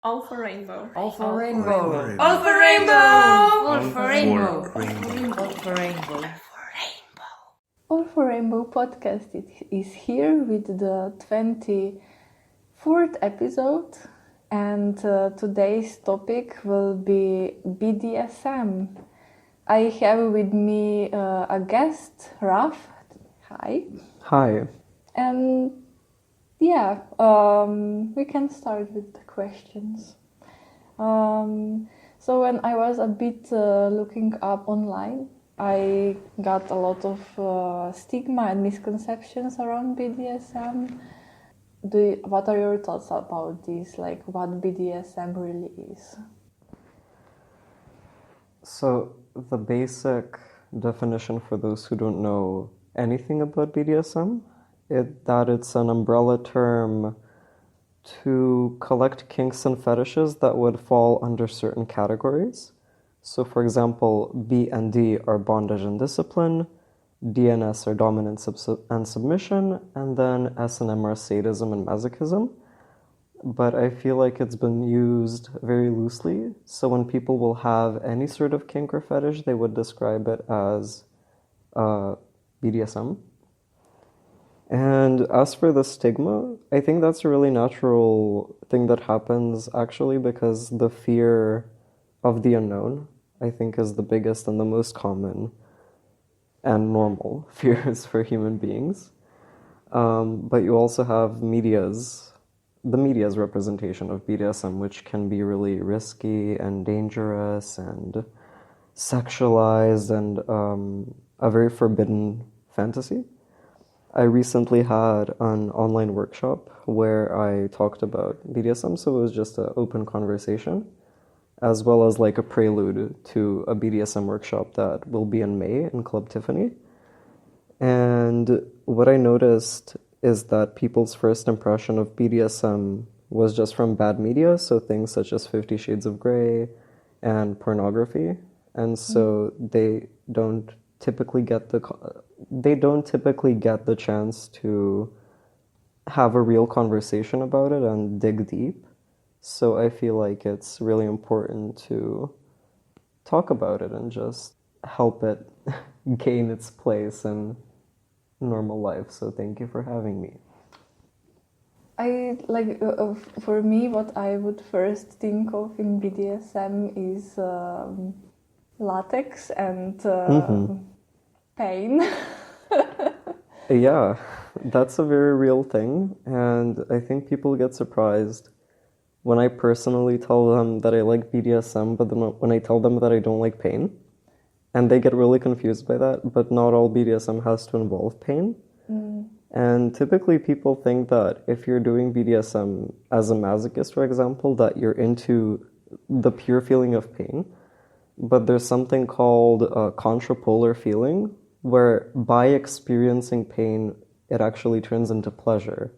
All for rainbow. All for rainbow. All for rainbow. All for rainbow. All for rainbow. All for Rainbow podcast is here with the 24th episode, and today's topic will be BDSM. I have with me a guest, Raf. Hi. Hi. And we can start with the questions. So when I was a bit looking up online, I got a lot of stigma and misconceptions around BDSM. What are your thoughts about this? Like what BDSM really is? So the basic definition for those who don't know anything about BDSM is that it's an umbrella term to collect kinks and fetishes that would fall under certain categories. So for example, B and D are bondage and discipline, D and S are dominance and submission, and then S and M are sadism and masochism. But I feel like it's been used very loosely. So when people will have any sort of kink or fetish, they would describe it as BDSM. And as for the stigma, I think that's a really natural thing that happens actually because the fear of the unknown, I think, is the biggest and the most common and normal fears for human beings. But you also have the media's representation of BDSM, which can be really risky and dangerous and sexualized and a very forbidden fantasy. I recently had an online workshop where I talked about BDSM, so it was just an open conversation, as well as like a prelude to a BDSM workshop that will be in May in Club Tiffany. And what I noticed is that people's first impression of BDSM was just from bad media, so things such as 50 Shades of Grey and pornography. And so they don't typically get the chance to have a real conversation about it and dig deep. So I feel like it's really important to talk about it and just help it gain its place in normal life. So thank you for having me. For me, what I would first think of in BDSM is latex and pain. Yeah, that's a very real thing. And I think people get surprised when I personally tell them that I like BDSM, but then when I tell them that I don't like pain. And they get really confused by that, but not all BDSM has to involve pain. And typically people think that if you're doing BDSM as a masochist, for example, that you're into the pure feeling of pain. But there's something called a contrapolar feeling, where by experiencing pain, it actually turns into pleasure.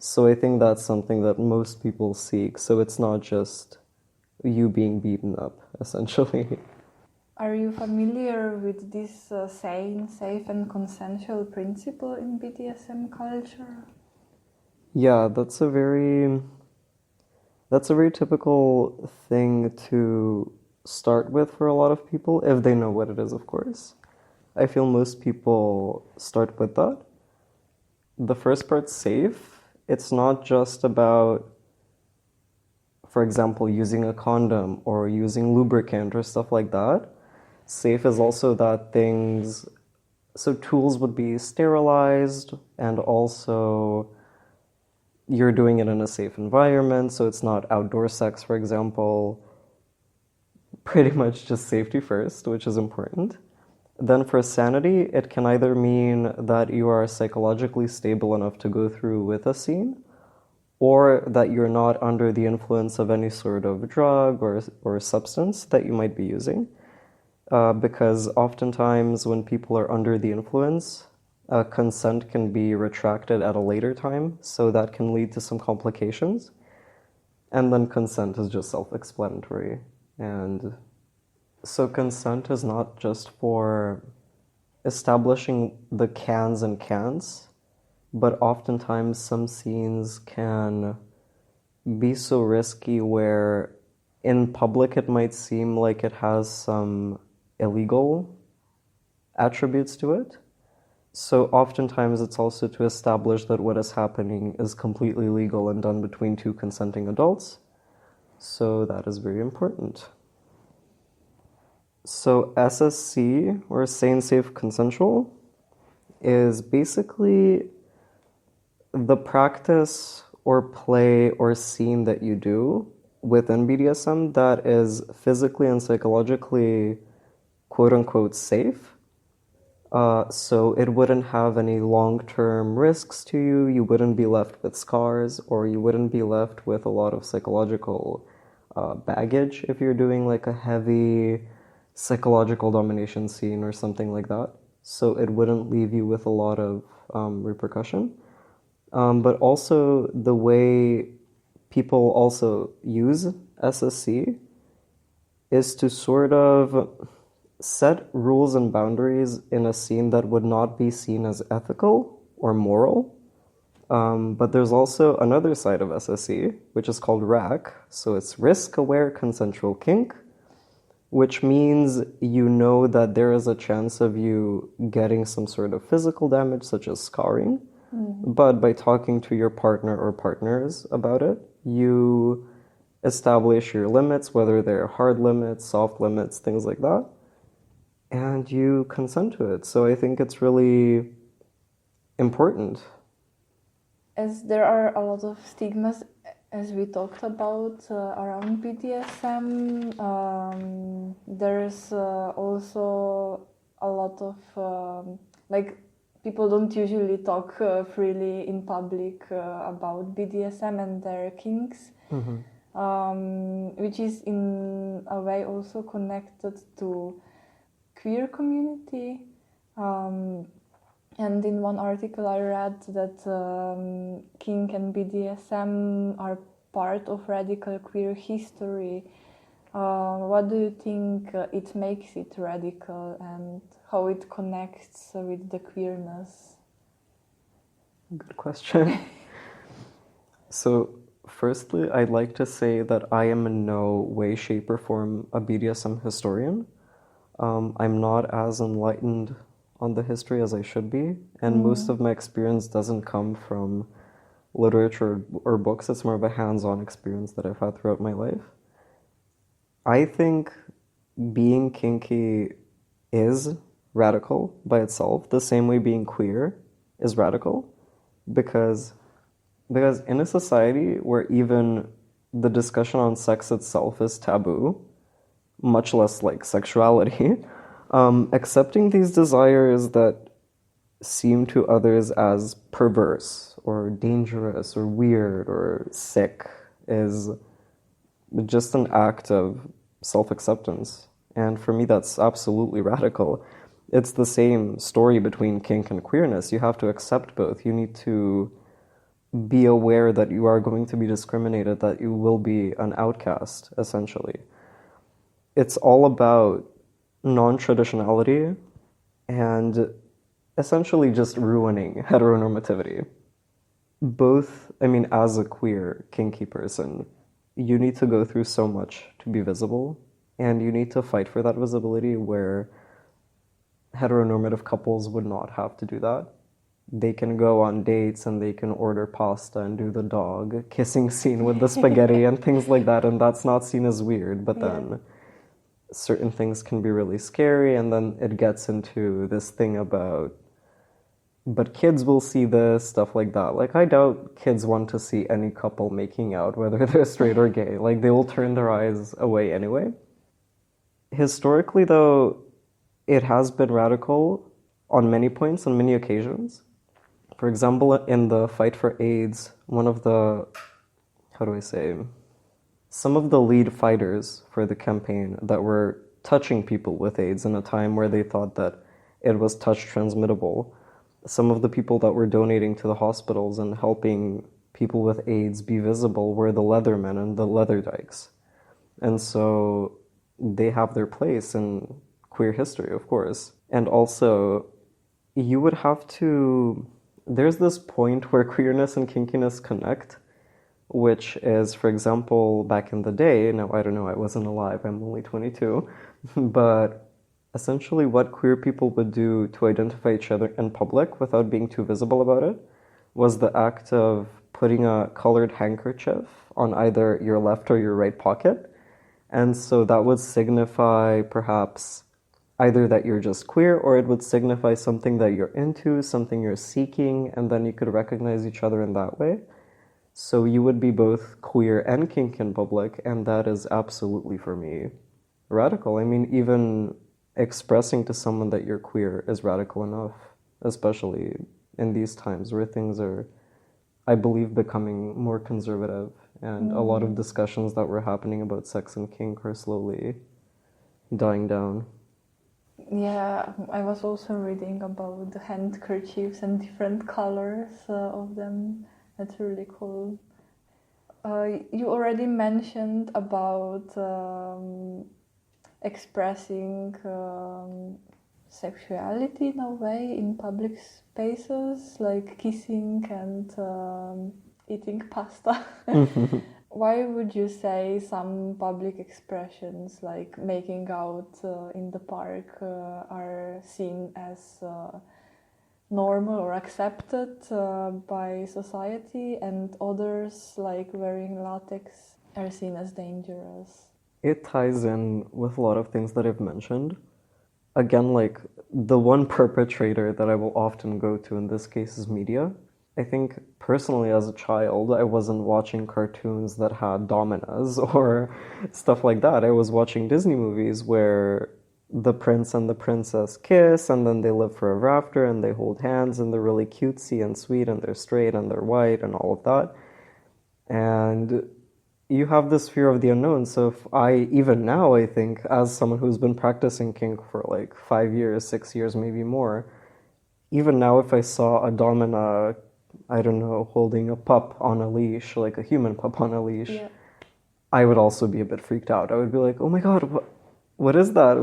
So I think that's something that most people seek. So it's not just you being beaten up, essentially. Are you familiar with this saying, safe and consensual principle in BDSM culture? Yeah, that's a very typical thing to start with for a lot of people, if they know what it is, of course. I feel most people start with that. The first part, safe, it's not just about, for example, using a condom or using lubricant or stuff like that. Safe is also that tools would be sterilized, and also you're doing it in a safe environment, so it's not outdoor sex, for example. Pretty much just safety first, which is important. Then for sanity, it can either mean that you are psychologically stable enough to go through with a scene, or that you're not under the influence of any sort of drug or substance that you might be using. Because oftentimes when people are under the influence, consent can be retracted at a later time, so that can lead to some complications. And then consent is just self-explanatory. And so consent is not just for establishing the cans and can'ts, but oftentimes some scenes can be so risky where in public it might seem like it has some illegal attributes to it. So oftentimes it's also to establish that what is happening is completely legal and done between two consenting adults. So that is very important. So SSC, or Sane, Safe, Consensual, is basically the practice or play or scene that you do within BDSM that is physically and psychologically quote-unquote safe. So it wouldn't have any long-term risks to you. You wouldn't be left with scars, or you wouldn't be left with a lot of psychological baggage if you're doing like a heavy psychological domination scene or something like that. So it wouldn't leave you with a lot of repercussion. But also the way people also use SSC is to sort of set rules and boundaries in a scene that would not be seen as ethical or moral. But there's also another side of SSC, which is called RAC. So it's risk-aware consensual kink, which means you know that there is a chance of you getting some sort of physical damage, such as scarring. But by talking to your partner or partners about it, you establish your limits, whether they're hard limits, soft limits, things like that, and you consent to it. So I think it's really important. As there are a lot of stigmas, as we talked about, around BDSM, there's also a lot of, people don't usually talk freely in public about BDSM and their kinks, which is in a way also connected to queer community. And in one article I read that kink and BDSM are part of radical queer history. What do you think it makes it radical, and how it connects with the queerness? Good question. So firstly, I'd like to say that I am in no way, shape, or form a BDSM historian. I'm not as enlightened on the history as I should be, and most of my experience doesn't come from literature or books. It's more of a hands-on experience that I've had throughout my life. I think being kinky is radical by itself, the same way being queer is radical, because in a society where even the discussion on sex itself is taboo, much less like sexuality, accepting these desires that seem to others as perverse or dangerous or weird or sick is just an act of self-acceptance. And for me, that's absolutely radical. It's the same story between kink and queerness. You have to accept both. You need to be aware that you are going to be discriminated, that you will be an outcast, essentially. It's all about non-traditionality and essentially just ruining heteronormativity. As a queer, kinky person, you need to go through so much to be visible, and you need to fight for that visibility where heteronormative couples would not have to do that. They can go on dates and they can order pasta and do the dog kissing scene with the spaghetti and things like that, and that's not seen as weird, but then certain things can be really scary, and then it gets into this thing about, but kids will see this, stuff like that. Like, I doubt kids want to see any couple making out, whether they're straight or gay. Like, they will turn their eyes away anyway. Historically, though, it has been radical on many points, on many occasions. For example, in the fight for AIDS, some of the lead fighters for the campaign that were touching people with AIDS in a time where they thought that it was touch transmittable, some of the people that were donating to the hospitals and helping people with AIDS be visible were the Leathermen and the Leather Dykes. And so they have their place in queer history, of course. And also, there's this point where queerness and kinkiness connect, which is, for example, back in the day, now I don't know, I wasn't alive, I'm only 22, but essentially what queer people would do to identify each other in public without being too visible about it was the act of putting a colored handkerchief on either your left or your right pocket. And so that would signify perhaps either that you're just queer, or it would signify something that you're into, something you're seeking, and then you could recognize each other in that way. So you would be both queer and kink in public, and that is absolutely, for me, radical. I mean, even expressing to someone that you're queer is radical enough, especially in these times where things are, I believe, becoming more conservative, and a lot of discussions that were happening about sex and kink are slowly dying down. Yeah, I was also reading about the handkerchiefs and different colors of them. That's really cool. You already mentioned about expressing sexuality in a way in public spaces, like kissing and eating pasta. Why would you say some public expressions, like making out in the park, are seen as normal or accepted by society, and others, like wearing latex, are seen as dangerous? It ties in with a lot of things that I've mentioned. Again, like the one perpetrator that I will often go to in this case is media. I think personally as a child, I wasn't watching cartoons that had dominas or stuff like that. I was watching Disney movies where the prince and the princess kiss and then they live forever after and they hold hands and they're really cutesy and sweet and they're straight and they're white and all of that. And you have this fear of the unknown. So if even now, I think, as someone who's been practicing kink for like 5 years, 6 years, maybe more, even now if I saw a domina, I don't know, holding a pup on a leash, like a human pup on a leash, Yeah. I would also be a bit freaked out. I would be like, oh my God, what is that?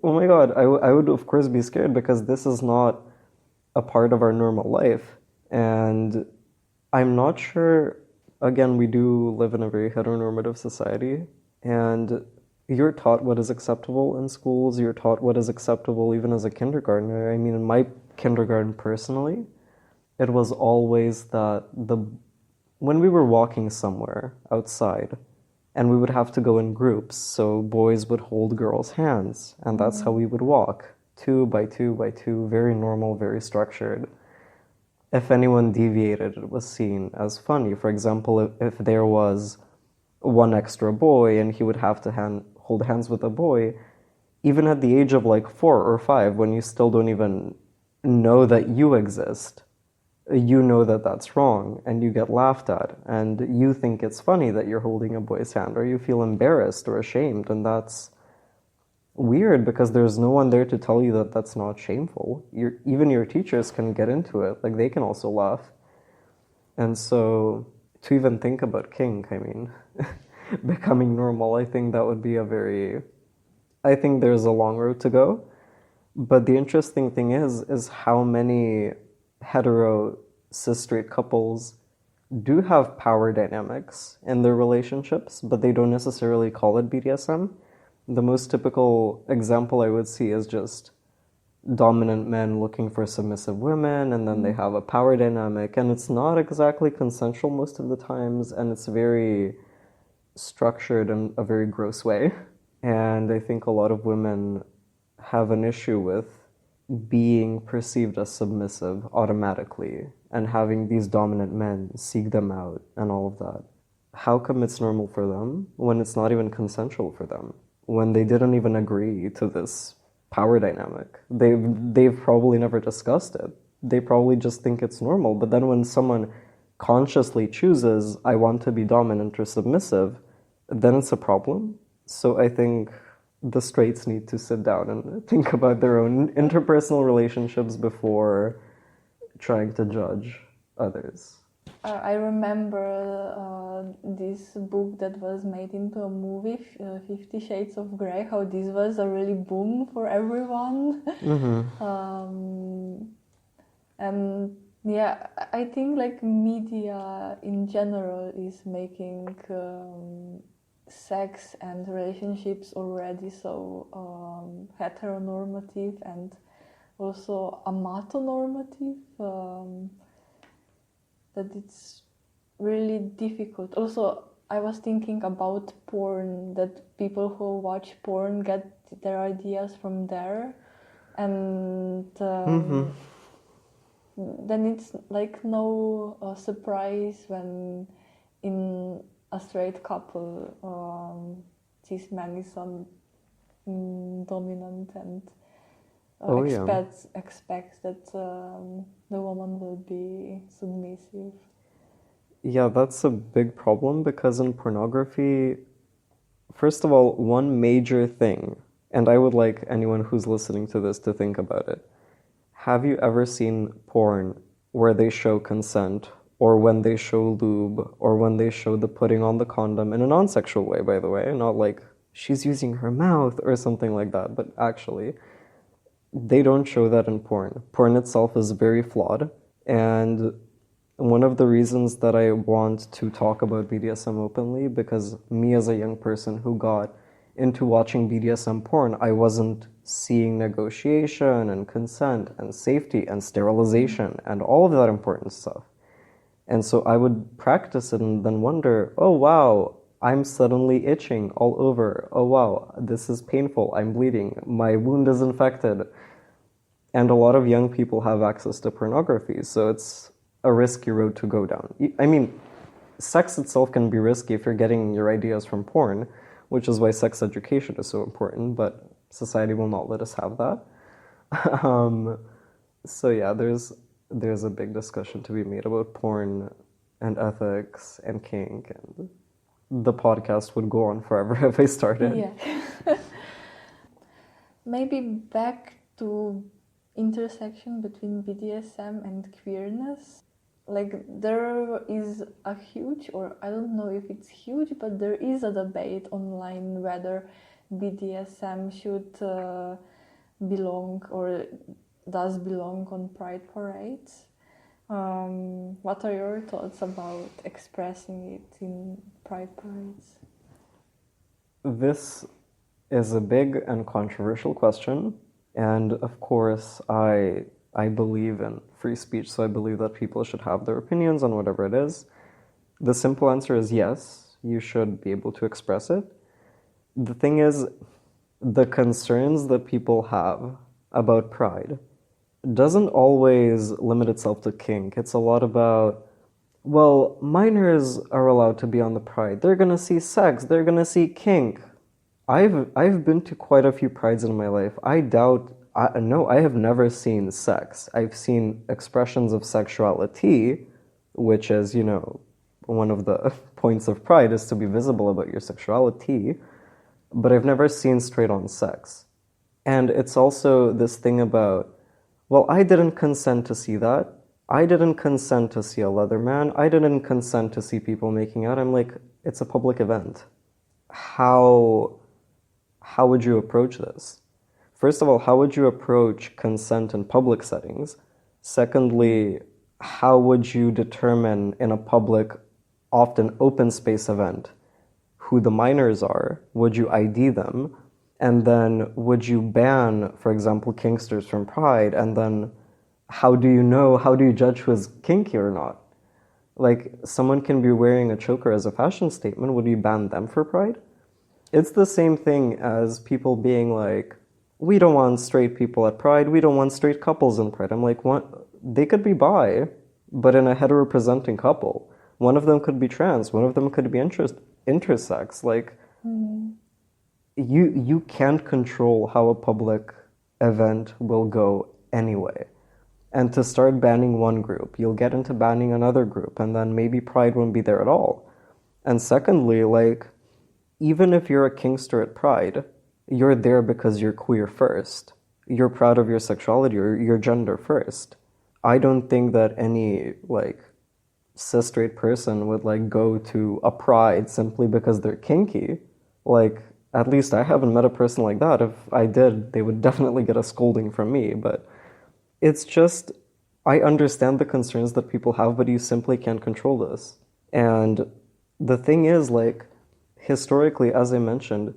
Oh my God. I would, of course, be scared because this is not a part of our normal life. And I'm not sure, again, we do live in a very heteronormative society, and you're taught what is acceptable in schools, you're taught what is acceptable even as a kindergartner. I mean, in my kindergarten personally, it was always that when we were walking somewhere outside, and we would have to go in groups, so boys would hold girls' hands, and that's how we would walk, 2 by 2 by 2, very normal, very structured. If anyone deviated, it was seen as funny. For example, if there was one extra boy and he would have to hold hands with a boy, even at the age of like 4 or 5, when you still don't even know that you exist, you know that that's wrong and you get laughed at and you think it's funny that you're holding a boy's hand, or you feel embarrassed or ashamed, and that's weird because there's no one there to tell you that that's not shameful. Even your teachers can get into it, like they can also laugh. And so to even think about kink, I mean, becoming normal, I think that would be I think there's a long road to go. But the interesting thing is how many hetero cis straight couples do have power dynamics in their relationships, but they don't necessarily call it BDSM. The most typical example I would see is just dominant men looking for submissive women, and then they have a power dynamic, and it's not exactly consensual most of the times, and it's very structured in a very gross way. And I think a lot of women have an issue with being perceived as submissive automatically and having these dominant men seek them out and all of that. How come it's normal for them when it's not even consensual for them? When they didn't even agree to this power dynamic. They've probably never discussed it. They probably just think it's normal. But then when someone consciously chooses, I want to be dominant or submissive, then it's a problem. So I think the straights need to sit down and think about their own interpersonal relationships before trying to judge others. I remember this book that was made into a movie, 50 Shades of Grey, how this was a really boom for everyone. And Yeah, I think like media in general is making sex and relationships already so heteronormative and also amatonormative that it's really difficult. Also, I was thinking about porn, that people who watch porn get their ideas from there, and then it's like no surprise when in a straight couple this man is dominant and expects that the woman will be submissive. Yeah, that's a big problem because in pornography, first of all, one major thing, and I would like anyone who's listening to this to think about it. Have you ever seen porn where they show consent, or when they show lube, or when they show the putting on the condom in a non-sexual way, by the way, not like she's using her mouth or something like that, but actually, they don't show that in porn. Porn itself is very flawed, and one of the reasons that I want to talk about BDSM openly, because me as a young person who got into watching BDSM porn, I wasn't seeing negotiation and consent and safety and sterilization and all of that important stuff. And so I would practice it and then wonder, oh wow, I'm suddenly itching all over. Oh wow, this is painful. I'm bleeding. My wound is infected. And a lot of young people have access to pornography, so it's a risky road to go down. I mean, sex itself can be risky if you're getting your ideas from porn, which is why sex education is so important, but society will not let us have that. So yeah, there's a big discussion to be made about porn and ethics and kink, and the podcast would go on forever if I started. Yeah. Maybe back to intersection between BDSM and queerness. Like there is a huge, or I don't know if it's huge, but there is a debate online whether BDSM should belong or does belong on pride parades. What are your thoughts about expressing it in pride parades? This is a big and controversial question, and of course I believe in free speech, so I believe that people should have their opinions on whatever it is. The simple answer is yes, you should be able to express it. The thing is, the concerns that people have about pride doesn't always limit itself to kink. It's a lot about, well, minors are allowed to be on the pride. They're gonna see sex, they're gonna see kink. I've been to quite a few prides in my life. I have never seen sex. I've seen expressions of sexuality, which is, one of the points of pride is to be visible about your sexuality, but I've never seen straight-on sex. And it's also this thing about, well, I didn't consent to see that. I didn't consent to see a leather man. I didn't consent to see people making out. I'm like, it's a public event. How would you approach this? First of all, how would you approach consent in public settings? Secondly, how would you determine in a public, often open space event, who the minors are? Would you ID them? And then would you ban, for example, kinksters from Pride? And then how do you judge who is kinky or not? Like, someone can be wearing a choker as a fashion statement. Would you ban them for Pride? It's the same thing as people being like, we don't want straight people at Pride, we don't want straight couples in Pride. I'm like, what? They could be bi, but in a hetero-presenting couple. One of them could be trans, one of them could be intersex. Like, you can't control how a public event will go anyway. And to start banning one group, you'll get into banning another group, and then maybe Pride won't be there at all. And secondly, like, even if you're a kinkster at Pride, you're there because you're queer first. You're proud of your sexuality or your gender first. I don't think that any, like, cis straight person would, like, go to a Pride simply because they're kinky. Like, at least I haven't met a person like that. If I did, they would definitely get a scolding from me. But it's just I understand the concerns that people have, but you simply can't control this. And the thing is, like, historically, as I mentioned,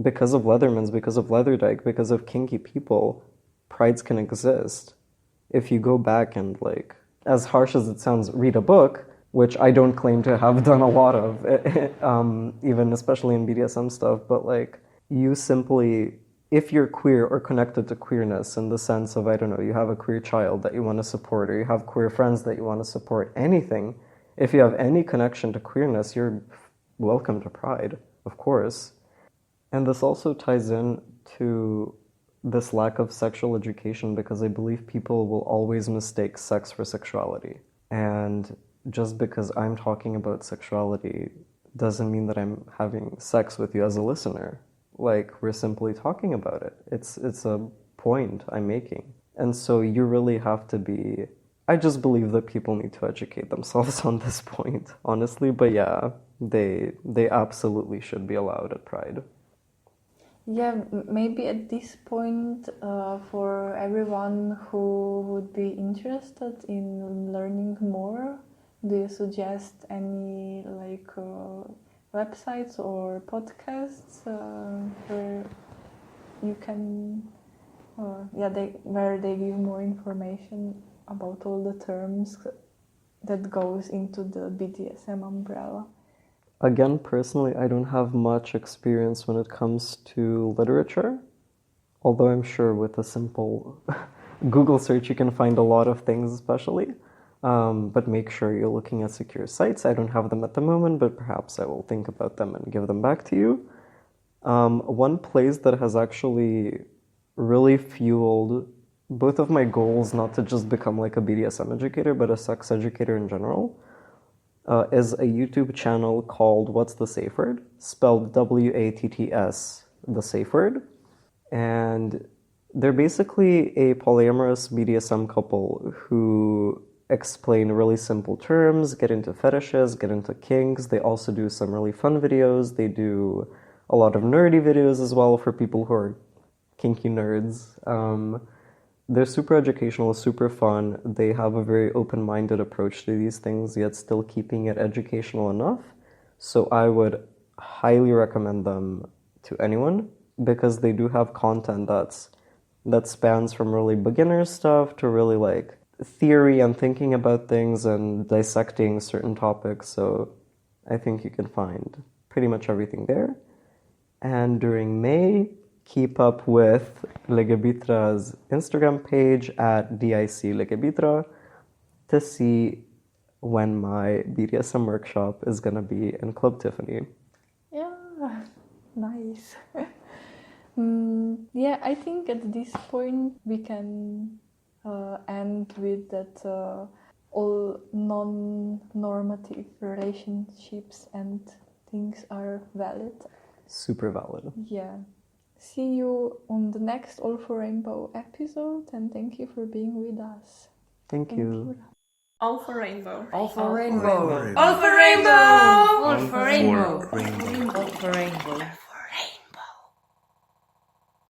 because of Leathermans, because of Leatherdyke, because of kinky people, prides can exist. If you go back and, like, as harsh as it sounds, read a book, which I don't claim to have done a lot of, even especially in BDSM stuff, but, like, you simply, if you're queer or connected to queerness in the sense of, I don't know, you have a queer child that you want to support, or you have queer friends that you want to support, anything, if you have any connection to queerness, you're welcome to Pride, of course. And this also ties in to this lack of sexual education, because I believe people will always mistake sex for sexuality. And just because I'm talking about sexuality doesn't mean that I'm having sex with you as a listener. Like, we're simply talking about it. It's a point I'm making. And so you really have to be... I just believe that people need to educate themselves on this point, honestly. But yeah, they absolutely should be allowed at Pride. Yeah, maybe at this point, for everyone who would be interested in learning more, do you suggest any websites or podcasts where you can, where they give more information about all the terms that goes into the BDSM umbrella? Again, personally, I don't have much experience when it comes to literature, although I'm sure with a simple Google search you can find a lot of things, especially. But make sure you're looking at secure sites. I don't have them at the moment, but perhaps I will think about them and give them back to you. One place that has actually really fueled both of my goals, not to just become like a BDSM educator, but a sex educator in general, is a YouTube channel called What's the Safe Word? Spelled WATTS, the safe word. And they're basically a polyamorous BDSM couple who explain really simple terms, get into fetishes, get into kinks. They also do some really fun videos. They do a lot of nerdy videos as well for people who are kinky nerds. They're super educational, super fun. They have a very open-minded approach to these things, yet still keeping it educational enough. So I would highly recommend them to anyone, because they do have content that spans from really beginner stuff to really like theory and thinking about things and dissecting certain topics. So I think you can find pretty much everything there. And during May, keep up with Legebitra's Instagram page at DIC Legebitra to see when my BDSM workshop is going to be in Club Tiffany. Yeah, nice. Yeah, I think at this point we can end with that all non-normative relationships and things are valid. Super valid. Yeah. See you on the next All for Rainbow episode, and thank you for being with us. Thank you. All for rainbow. All for rainbow. All for rainbow. All for rainbow. All for rainbow. All for rainbow.